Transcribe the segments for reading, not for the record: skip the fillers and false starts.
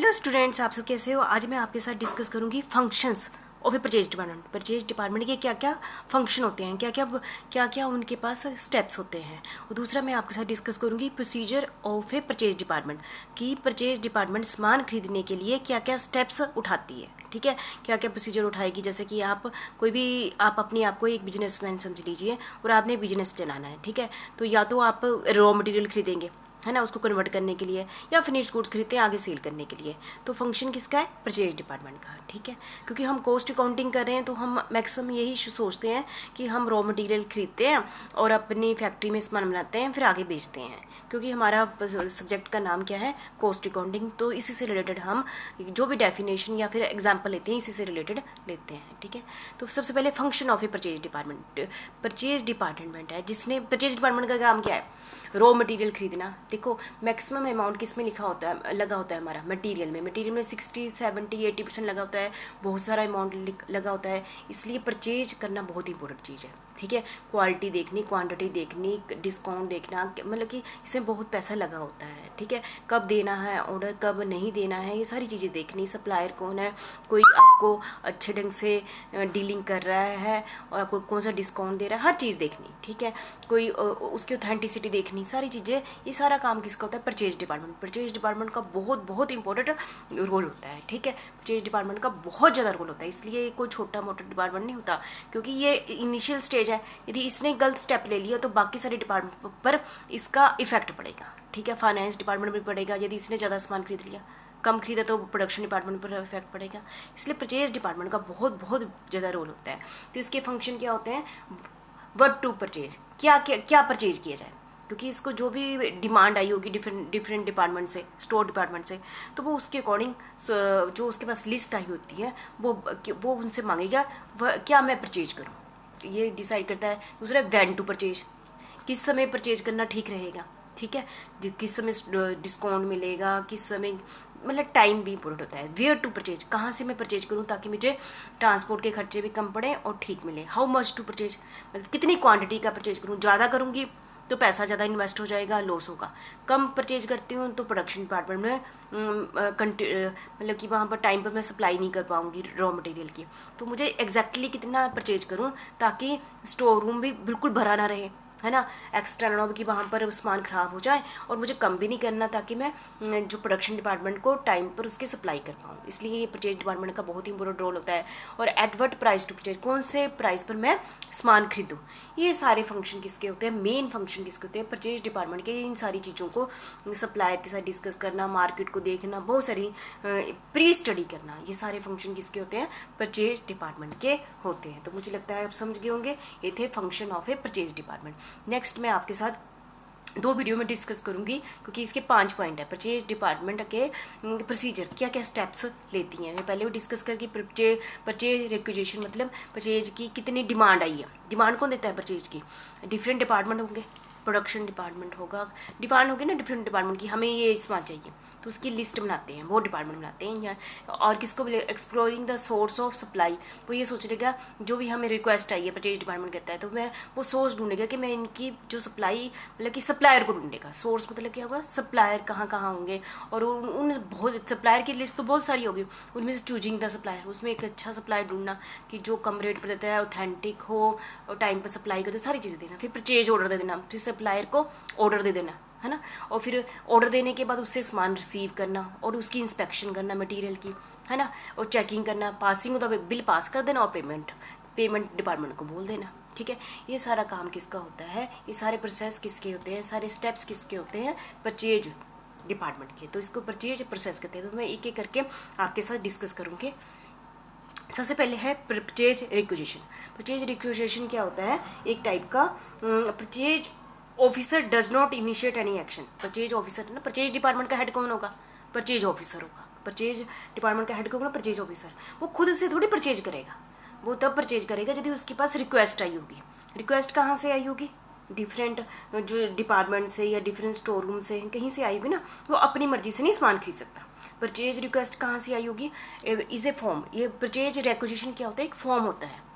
Hello students, आप सब कैसे हो। आज मैं आपके साथ डिस्कस करूंगी functions of A purchase department. Purchase department के क्या क्या फंक्शन होते हैं, क्या क्या उनके पास स्टेप्स होते हैं। और दूसरा मैं आपके साथ डिस्कस करूंगी procedure of A purchase department कि परचेज डिपार्टमेंट सामान खरीदने के लिए क्या क्या स्टेप्स उठाती है। ठीक है, क्या क्या प्रोसीजर उठाएगी। जैसे कि आप कोई भी अपने आप को एक बिजनेसमैन समझ लीजिए और आपने बिजनेस चलाना है। ठीक है, तो या तो आप रॉ मटेरियल खरीदेंगे, है ना, उसको कन्वर्ट करने के लिए, या फिनिश्ड गुड्स खरीदते हैं आगे सेल करने के लिए। तो फंक्शन किसका है? परचेज डिपार्टमेंट का। ठीक है, क्योंकि हम कॉस्ट अकाउंटिंग कर रहे हैं तो हम मैक्सिमम यही सोचते हैं कि हम रॉ मटेरियल खरीदते हैं और अपनी फैक्ट्री में सामान बनाते हैं, फिर आगे बेचते हैं। क्योंकि हमारा सब्जेक्ट का नाम क्या है? Cost accounting. तो इसी से रिलेटेड हम जो भी डेफिनेशन या फिर एग्जाम्पल लेते हैं इसी से रिलेटेड लेते हैं। ठीक है, तो सबसे पहले function of A purchase department. Purchase department है जिसने, परचेज डिपार्टमेंट का काम क्या है? रॉ मटेरियल खरीदना। देखो मैक्सिमम अमाउंट किस में लिखा होता है, लगा होता है हमारा मटेरियल में 60, 70, 80% लगा होता है। बहुत सारा अमाउंट लगा होता है, इसलिए परचेज करना बहुत इंपॉर्टेंट चीज़ है। ठीक है, क्वालिटी देखनी, क्वांटिटी देखनी, डिस्काउंट देखना, मतलब कि इसमें बहुत पैसा लगा होता है। ठीक है, कब देना है ऑर्डर, कब नहीं देना है, ये सारी चीज़ें देखनी। सप्लायर कौन है, कोई आपको अच्छे ढंग से डीलिंग कर रहा है और आपको कौन सा डिस्काउंट दे रहा है, हर चीज़ देखनी। ठीक है, कोई उसकी ऑथेंटिसिटी देखनी, सारी चीज़ें। ये सारा काम किसका होता है? Purchase department. परचेज डिपार्टमेंट का बहुत बहुत इंपॉर्टेंट रोल होता है। ठीक है, परचेज डिपार्टमेंट का बहुत ज़्यादा रोल होता है, इसलिए ये कोई छोटा मोटा डिपार्टमेंट नहीं होता। क्योंकि ये इनिशियल स्टेज है, यदि इसने गलत स्टेप ले लिया तो बाकी सारे डिपार्टमेंट पर इसका इफेक्ट पड़ेगा। ठीक है, फाइनेंस डिपार्टमेंट में पड़ेगा, यदि इसने ज़्यादा सामान खरीद लिया, कम खरीदा तो प्रोडक्शन डिपार्टमेंट पर इफेक्ट पड़ेगा। इसलिए परचेज डिपार्टमेंट का बहुत बहुत ज़्यादा रोल होता है। तो इसके फंक्शन क्या होते हैं? व्हाट टू परचेज, क्या क्या क्या परचेज किया जाए। क्योंकि इसको जो भी डिमांड आई होगी डिफरेंट डिपार्टमेंट से, स्टोर डिपार्टमेंट से, तो वो उसके अकॉर्डिंग जो उसके पास लिस्ट आई होती है वो उनसे मांगेगा क्या मैं परचेज करूँ। ये डिसाइड करता है। दूसरा व्हेन टू परचेज, किस समय परचेज करना ठीक रहेगा। ठीक है, किस समय डिस्काउंट मिलेगा, किस समय, मतलब टाइम भी इंपॉर्टेंट होता है। वेयर टू परचेज, कहाँ से मैं परचेज करूँ ताकि मुझे ट्रांसपोर्ट के खर्चे भी कम पड़े और ठीक मिले। हाउ मच टू परचेज, मतलब कितनी क्वांटिटी का परचेज करूँ। ज़्यादा करूँगी तो पैसा ज़्यादा इन्वेस्ट हो जाएगा, लॉस होगा। कम परचेज करती हूँ तो प्रोडक्शन डिपार्टमेंट में मतलब कि वहाँ पर टाइम पर मैं सप्लाई नहीं कर पाऊँगी रॉ मटेरियल की। तो मुझे एग्जैक्टली कितना परचेज करूँ ताकि स्टोर रूम भी बिल्कुल भरा ना रहे, है ना, एक्स्ट्रा ना हो कि वहाँ पर सामान ख़राब हो जाए, और मुझे कम भी नहीं करना ताकि मैं जो प्रोडक्शन डिपार्टमेंट को टाइम पर उसकी सप्लाई कर पाऊँ। इसलिए ये परचेज डिपार्टमेंट का बहुत ही इंपॉर्टेंट रोल होता है। और at what price to purchase, कौन से प्राइस पर मैं सामान खरीदूँ, ये सारे फंक्शन किसके होते हैं? मेन फंक्शन किसके होते हैं? परचेज डिपार्टमेंट के। इन सारी चीज़ों को सप्लायर के साथ डिस्कस करना, मार्केट को देखना, बहुत सारी प्री स्टडी करना, ये सारे फंक्शन किसके होते हैं? परचेज डिपार्टमेंट के होते हैं। तो मुझे लगता है आप समझ गए होंगे, ये थे function of A purchase department. Next मैं आपके साथ 2 वीडियो में डिस्कस करूंगी क्योंकि इसके 5 पॉइंट है। परचेज डिपार्टमेंट के प्रोसीजर, क्या क्या स्टेप्स लेती हैं। मैं पहले भी डिस्कस करके परचेज रिक्विजिशन, मतलब परचेज की कितनी डिमांड आई है। डिमांड कौन देता है परचेज की? डिफरेंट डिपार्टमेंट होंगे, प्रोडक्शन डिपार्टमेंट होगा, डिमांड होगी ना डिफरेंट डिपार्टमेंट की, हमें ये सामान चाहिए तो उसकी लिस्ट बनाते हैं, वो डिपार्टमेंट बनाते हैं। या और किसको बोले? Exploring the source of supply. वो ये सोच लेगा जो भी हमें रिक्वेस्ट आई है, परचेज डिपार्टमेंट कहता है, तो मैं वो सोर्स ढूंढेगा कि मैं इनकी जो सप्लाई, मतलब कि सप्लायर को ढूंढेगा। सोर्स मतलब क्या होगा? सप्लायर कहाँ कहाँ होंगे, और उन बहुत सप्लायर की लिस्ट तो बहुत सारी होगी, उनमें से चूजिंग द सप्लायर, उसमें एक अच्छा सप्लायर ढूंढना कि जो कम रेट पर देता है, ऑथेंटिक हो और टाइम पर सप्लाई कर दे, सारी चीज़ें देना। फिर परचेज ऑर्डर दे देना, फिर सप्लायर को ऑर्डर दे देना, है ना, और फिर ऑर्डर देने के बाद उससे सामान रिसीव करना और उसकी इंस्पेक्शन करना मटेरियल की, है ना, और चेकिंग करना, पासिंग हो तो बिल पास कर देना और पेमेंट डिपार्टमेंट को बोल देना। ठीक है, ये सारा काम किसका होता है? ये सारे प्रोसेस किसके होते हैं? सारे स्टेप्स किसके होते हैं? परचेज डिपार्टमेंट के। तो इसको परचेज प्रोसेस कहते हैं। तो मैं एक एक करके आपके साथ डिस्कस करूँगी। सबसे पहले है परचेज रिक्विजिशन। परचेज रिक्विजिशन क्या होता है? एक टाइप का purchase officer does not initiate any action. Purchase officer है ना, परचेज डिपार्टमेंट का हेड कौन होगा? परचेज ऑफिसर होगा। परचेज डिपार्टमेंट का हेड कौन होगा? Purchase officer. वो खुद से थोड़ी परचेज करेगा, वो तब परचेज करेगा यदि उसके पास रिक्वेस्ट आई होगी। रिक्वेस्ट कहाँ से आई होगी? डिफरेंट जो डिपार्टमेंट से या डिफरेंट स्टोर रूम से, कहीं से आई होगी ना, वो अपनी मर्जी से नहीं सामान खरीद सकता। परचेज रिक्वेस्ट कहाँ से आई होगी? Is a form. ये परचेज रिक्विजिशन क्या होता है? एक फॉर्म होता है।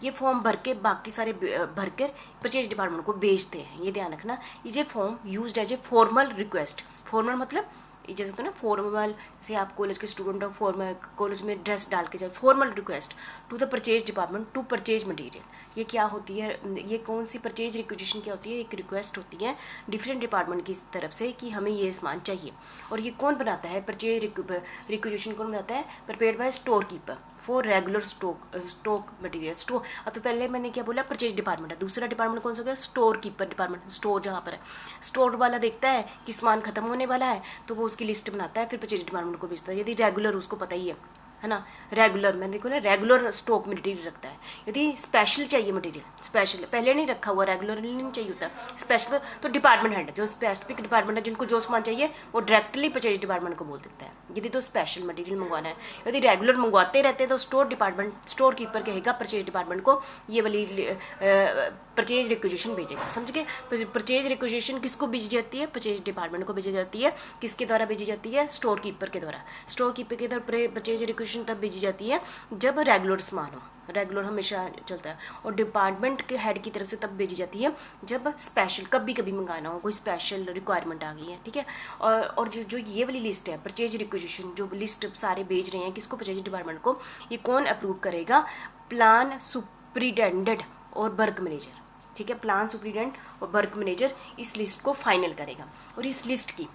ये फॉर्म भर के बाकी सारे भरकर परचेज डिपार्टमेंट को भेजते हैं, ये ध्यान रखना। ये form used as a formal request. Formal मतलब ये जैसे तो ना फॉर्मल, जैसे आप कॉलेज के स्टूडेंट हो, फॉर्मल कॉलेज में ड्रेस डाल के जाए, formal request to the purchase department to purchase material. ये क्या होती है, ये कौन सी परचेज रिक्वेजिशन क्या होती है, एक रिक्वेस्ट होती है डिफरेंट डिपार्टमेंट की तरफ से कि हमें ये सामान चाहिए। और ये कौन बनाता है, परचेज रिक्वेजिशन कौन बनाता है, prepared by store keeper for regular stock material. Store, अब तो पहले मैंने क्या बोला, परचेज डिपार्टमेंट है, दूसरा डिपार्टमेंट कौन सा हो गया, स्टोर कीपर डिपार्टमेंट। स्टोर जहाँ पर है, स्टोर वाला देखता है कि सामान खत्म होने वाला है तो वो उसकी लिस्ट बनाता है, फिर परचेज डिपार्टमेंट को भेजता है। यदि रेगुलर, उसको पता ही है ना, रेगुलर मैं देखो ना रेगुलर स्टॉक मटेरियल रखता है। यदि स्पेशल चाहिए मटेरियल, स्पेशल पहले नहीं रखा हुआ, रेगुलर नहीं चाहिए होता स्पेशल, तो डिपार्टमेंट हेड जो स्पेसिफिक डिपार्टमेंट है जिनको जो सामान चाहिए वो डायरेक्टली परचेज डिपार्टमेंट को बोल देता है। यदि तो स्पेशल मटेरियल मंगवाना है, यदि रेगुलर मंगवाते रहते हैं तो स्टोर डिपार्टमेंट, स्टोर कीपर कहेगा परचेज डिपार्टमेंट को ये वाली परचेज रिक्वेजिशन भेजेगा। समझ गए, परचेज रिक्वेजिशन किसको भेजी जाती है, परचेज डिपार्टमेंट को भेजी जाती है। किसके द्वारा भेजी जाती है, स्टोर कीपर के द्वारा। स्टोर कीपर के द्वारा परचेज रिक्वेजिशन तब भेजी जाती है जब रेगुलर सामान हो, रेगुलर हमेशा चलता है। और डिपार्टमेंट के हेड की तरफ से तब भेजी जाती है जब स्पेशल कभी कभी मंगाना हो, कोई स्पेशल रिक्वायरमेंट आ गई है, ठीक है। और जो ये वाली लिस्ट है परचेज रिक्वेजिशन, जो लिस्ट सारे भेज रहे हैं किसको, परचेज डिपार्टमेंट को, ये कौन अप्रूव करेगा, प्लान सुपरिटेंडेंट और वर्क मैनेजर, ठीक है। प्लान सुपरिटेंडेंट और वर्क मैनेजर इस लिस्ट को फाइनल करेगा। और इस लिस्ट की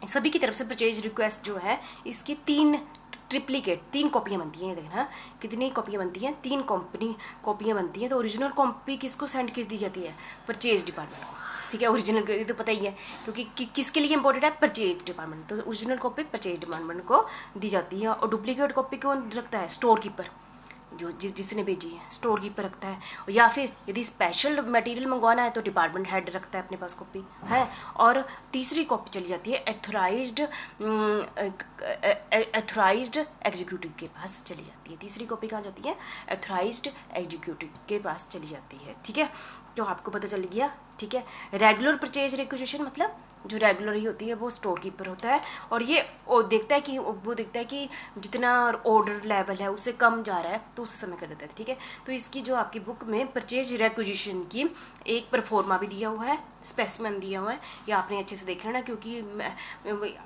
सभी की तरफ से परचेज रिक्वेस्ट जो है इसकी 3 कॉपियाँ बनती हैं। देखना कितनी कॉपियाँ बनती हैं, 3 कॉपियाँ बनती हैं। तो ओरिजिनल कॉपी किसको सेंड कर दी जाती है, परचेज डिपार्टमेंट को, ठीक है। ओरिजिनल ये तो पता ही है क्योंकि किसके लिए इंपॉर्टेंट है, परचेज डिपार्टमेंट, तो ओरिजिनल कॉपी परचेज डिपार्टमेंट को दी जाती है। और डुप्लीकेट कॉपी कौन रखता है, स्टोर कीपर, जो जिसने भेजी है स्टोर कीपर रखता है। या फिर यदि स्पेशल मटेरियल मंगवाना है तो डिपार्टमेंट हेड रखता है अपने पास कॉपी है। और तीसरी कॉपी चली जाती है एथोराइज्ड एग्जीक्यूटिव के पास चली जाती है। तीसरी कॉपी कहाँ जाती है, एथोराइज्ड एग्जीक्यूटिव के पास चली जाती है, ठीक है। तो आपको पता चल गया, ठीक है। रेगुलर परचेज रिक्वेजिशन मतलब जो रेगुलर ही होती है वो स्टोर कीपर होता है। और ये देखता है कि जितना ऑर्डर लेवल है उससे कम जा रहा है तो उस समय कर देता है, ठीक है। तो इसकी जो आपकी बुक में परचेज रिक्वेजिशन की एक परफॉर्मा भी दिया हुआ है, स्पेसिमेन दिया हुआ है, ये आपने अच्छे से देख लेना क्योंकि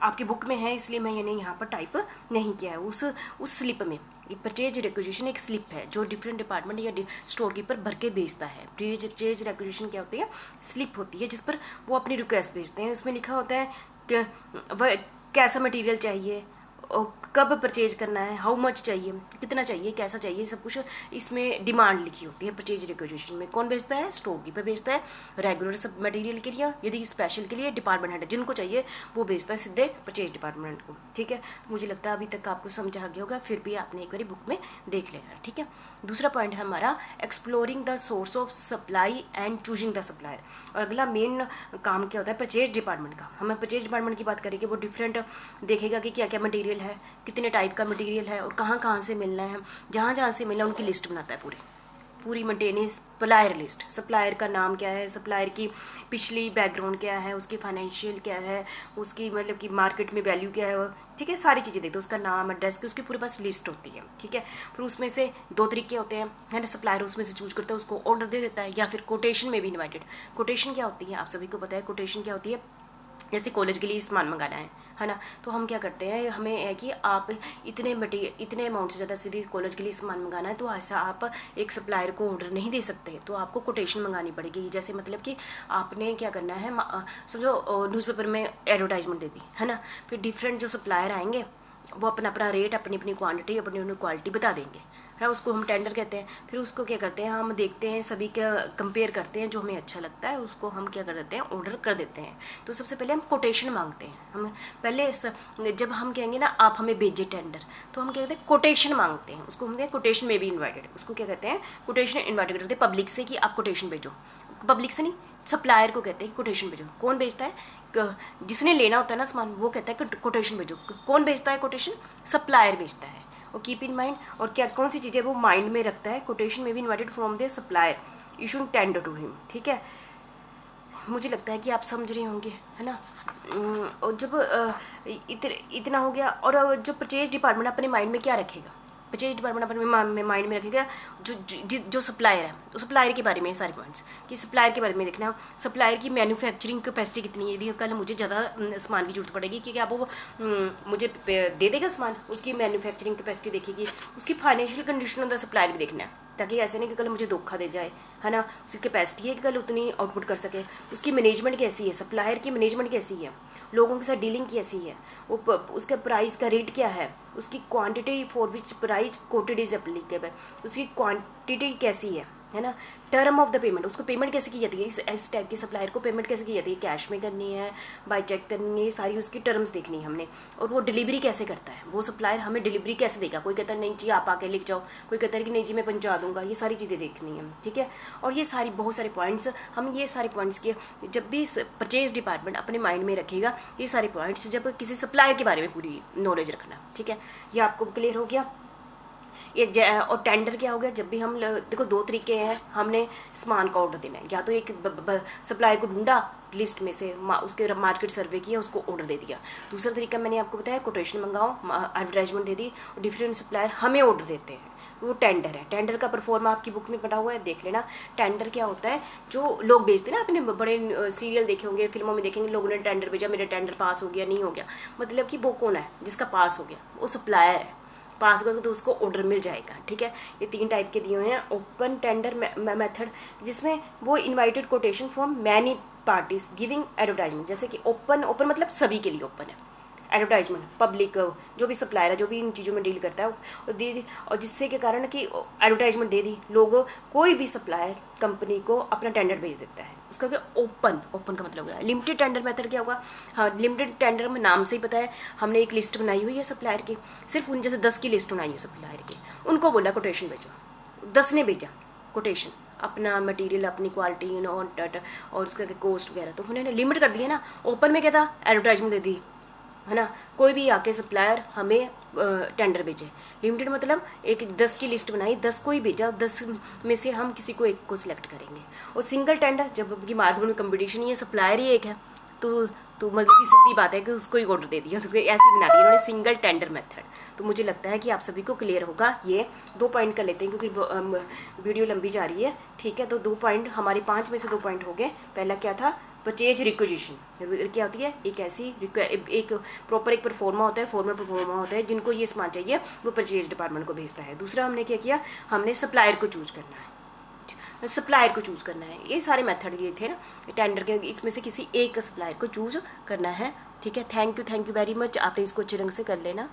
आपकी बुक में है इसलिए मैंने यहाँ पर टाइप नहीं किया है। उस स्लिप में परचेज रिक्वेजिशन एक स्लिप है जो डिफरेंट डिपार्टमेंट या स्टोर कीपर भर के भेजता है। परचेज रिक्वेजिशन क्या होती है, स्लिप होती है जिस पर वो अपनी रिक्वेस्ट भेजते हैं। उसमें लिखा होता है कि वह कैसा मटेरियल चाहिए और कब परचेज करना है, हाउ मच चाहिए, कितना चाहिए, कैसा चाहिए, सब कुछ इसमें डिमांड लिखी होती है। परचेज रिक्वेजिशन में कौन भेजता है, स्टोर कीपर भेजता है। रेगुलर सब मटेरियल के लिए, यदि स्पेशल के लिए डिपार्टमेंट हेड जिनको चाहिए वो भेजता है सीधे परचेज डिपार्टमेंट को, ठीक है। तो मुझे लगता है अभी तक आपको समझ आ गया होगा, फिर भी आपने एक बार बुक में देख लेना, ठीक है। दूसरा पॉइंट है हमारा exploring the source of supply and choosing the supplier. और अगला मेन काम क्या होता है परचेज डिपार्टमेंट का। हमें परचेज डिपार्टमेंट की बात करेंगे, वो डिफरेंट देखेगा कि क्या क्या मटेरियल है, कितने टाइप का मटेरियल है और कहाँ कहाँ से मिलना है। जहाँ से मिलना उनकी लिस्ट बनाता है, पूरी मेंटेनेंस सप्लायर लिस्ट। सप्लायर का नाम क्या है, सप्लायर की पिछली बैकग्राउंड क्या है, उसकी फाइनेंशियल क्या है, उसकी मतलब कि मार्केट में वैल्यू क्या है, ठीक है। सारी चीज़ें देखते हैं, उसका नाम एड्रेस की उसके पूरे पास लिस्ट होती है, ठीक है। फिर उसमें से 2 तरीके होते हैं, है ना। सप्लायर उसमें से चूज करता है, उसको ऑर्डर दे देता है, या फिर कोटेशन में भी इन्वाइटेड। कोटेशन क्या होती है, आप सभी को पता है कोटेशन क्या होती है। जैसे कॉलेज के लिए सामान मंगाना है ना, तो हम क्या करते हैं, हमें है कि आप इतने अमाउंट से ज़्यादा सीधी कॉलेज के लिए सामान मंगाना है, तो ऐसा आप एक सप्लायर को ऑर्डर नहीं दे सकते, तो आपको कोटेशन मंगानी पड़ेगी। जैसे मतलब कि आपने क्या करना है, समझो न्यूज़पेपर में एडवर्टाइजमेंट दे दी, है ना। फिर डिफरेंट जो सप्लायर आएंगे वो अपना अपना रेट, अपनी अपनी क्वांटिटी, अपनी अपनी क्वालिटी बता देंगे, है। उसको हम टेंडर कहते हैं। फिर उसको क्या करते हैं, हम देखते हैं, सभी का कंपेयर करते हैं, जो हमें अच्छा लगता है उसको हम क्या कर देते हैं, ऑर्डर कर देते हैं। तो सबसे पहले हम कोटेशन मांगते हैं। हम पहले जब हम कहेंगे ना आप हमें भेजिए टेंडर, तो हम क्या कहते हैं, कोटेशन मांगते हैं। उसको हम कहते हैं कोटेशन में भी इन्वाइटेड, उसको क्या कहते हैं, कोटेशन इन्वाइटेड करते हैं पब्लिक से कि आप कोटेशन भेजो। पब्लिक से नहीं, सप्लायर को कहते हैं कोटेशन भेजो। कौन भेजता है, जिसने लेना होता है ना सामान, वो कहता है कोटेशन भेजो। कौन भेजता है कोटेशन, सप्लायर भेजता है। और कीप इन माइंड, और क्या कौन सी चीज़ें वो माइंड में रखता है, कोटेशन में भी invited from the supplier issuing tender to him, ठीक है। मुझे लगता है कि आप समझ रहे होंगे, है ना। और जब इतना हो गया, और जब परचेज डिपार्टमेंट अपने माइंड में क्या रखेगा, परचेज डिपार्टमेंट अपने माइंड में रखेगा जो सप्लायर है, उस सप्लायर के बारे में सारे पॉइंट्स कि सप्लायर के बारे में देखना, सप्लायर की मैन्युफैक्चरिंग कैपेसिटी कितनी है। यदि कल मुझे ज़्यादा सामान की जरूरत पड़ेगी कि क्या वो मुझे दे देगा सामान, उसकी मैन्युफैक्चरिंग कैपेसिटी देखेगी, उसकी financial condition of the supplier भी देखना है, ताकि ऐसे नहीं कि कल मुझे धोखा दे जाए, है ना। उसकी कैपेसिटी है कि कल उतनी आउटपुट कर सके, उसकी मैनेजमेंट कैसी है, सप्लायर की मैनेजमेंट कैसी है, लोगों के साथ डीलिंग कैसी है, वो उसका प्राइस का रेट क्या है, उसकी quantity for which price coated is applicable, उसकी क्वांटिटी कैसी है ना। टर्म ऑफ द पेमेंट, उसको पेमेंट कैसे की जाती है, इस टाइप की सप्लायर को पेमेंट कैसे की जाती है, कैश में करनी है, बाय चेक करनी है, सारी उसकी टर्म्स देखनी है हमने। और वो डिलीवरी कैसे करता है, वो सप्लायर हमें डिलीवरी कैसे देगा, कोई कहता है नहीं जी आप आके लिख जाओ, कोई कहता है कि नहीं जी मैं पहुंचा दूंगा, ये सारी चीज़ें देखनी है, ठीक है। और ये सारी बहुत सारे पॉइंट्स, हम ये सारे पॉइंट्स के जब भी परचेज डिपार्टमेंट अपने माइंड में रखेगा, ये सारे पॉइंट्स जब किसी सप्लायर के बारे में पूरी नॉलेज रखना, ठीक है। ये आपको क्लियर हो गया। ये और टेंडर क्या हो गया, जब भी हम देखो दो तरीके हैं, हमने सामान का ऑर्डर देना है, या तो एक सप्लायर को ढूंढा लिस्ट में से, उसके मार्केट सर्वे किया, उसको ऑर्डर दे दिया। दूसरा तरीका मैंने आपको बताया, कोटेशन मंगाओ, एडवर्टाइजमेंट दे दी, और डिफरेंट सप्लायर हमें ऑर्डर देते हैं, वो टेंडर है। टेंडर का परफॉर्मा आपकी बुक में पढ़ा हुआ है, देख लेना। टेंडर क्या होता है, जो लोग बेचते हैं ना, अपने बड़े सीरियल देखे होंगे, फिल्मों में देखेंगे, लोगों ने टेंडर भेजा, मेरा टेंडर पास हो गया, नहीं हो गया, मतलब कि वो कौन है जिसका पास हो गया, वो सप्लायर है, पास होगा तो उसको ऑर्डर मिल जाएगा, ठीक है। ये 3 टाइप के दिए हुए हैं। ओपन टेंडर मेथड, जिसमें वो invited quotation from many parties giving advertisement, जैसे कि ओपन मतलब सभी के लिए ओपन है एडवर्टाइजमेंट, पब्लिक जो भी सप्लायर है, जो भी इन चीज़ों में डील करता है, और जिससे के कारण कि एडवर्टाइजमेंट दे दी, लोग कोई भी सप्लायर कंपनी को अपना टेंडर भेज देता है, उसका क्या ओपन का मतलब है। लिमिटेड टेंडर मेथड क्या होगा, हाँ लिमिटेड टेंडर में नाम से ही पता है, हमने एक लिस्ट बनाई हुई है सप्लायर की, सिर्फ उन जैसे 10 की लिस्ट बनाई है सप्लायर की, उनको बोला कोटेशन भेजो, 10 ने भेजा कोटेशन, अपना मटेरियल, अपनी क्वालिटी और उसका कॉस्ट वगैरह, तो उन्होंने लिमिट कर दिया ना। ओपन में क्या था, एडवर्टाइजमेंट दे दी, है ना, कोई भी आके सप्लायर हमें टेंडर भेजे। लिमिटेड मतलब एक 10 की लिस्ट बनाई, 10 को ही भेजा, 10 में से हम किसी को एक को सिलेक्ट करेंगे। और सिंगल टेंडर, जब की मार्केट में कंपटीशन ही है, सप्लायर ही एक है, तो मतलब की सीधी बात है कि उसको ही ऑर्डर दे दिया, तो ऐसी बना दी इन्होंने सिंगल टेंडर मेथड। तो मुझे लगता है कि आप सभी को क्लियर होगा। ये 2 पॉइंट कर लेते हैं क्योंकि वीडियो लंबी जा रही है, ठीक है। तो 2 पॉइंट हमारे 5 में से 2 पॉइंट हो गए। पहला क्या था, परचेज रिक्विजिशन क्या होती है, एक ऐसी एक प्रॉपर एक परफॉर्मा होता है, फॉर्मल परफॉर्मा होता है, जिनको ये सामान चाहिए वो परचेज डिपार्टमेंट को भेजता है। दूसरा हमने क्या किया, हमने सप्लायर को चूज करना है, सप्लायर को चूज़ करना है। ये सारे मेथड ये थे ना टेंडर के, इसमें से किसी एक सप्लायर को चूज करना है, ठीक है। थैंक यू वेरी मच, आपने इसको अच्छे ढंग से कर लेना।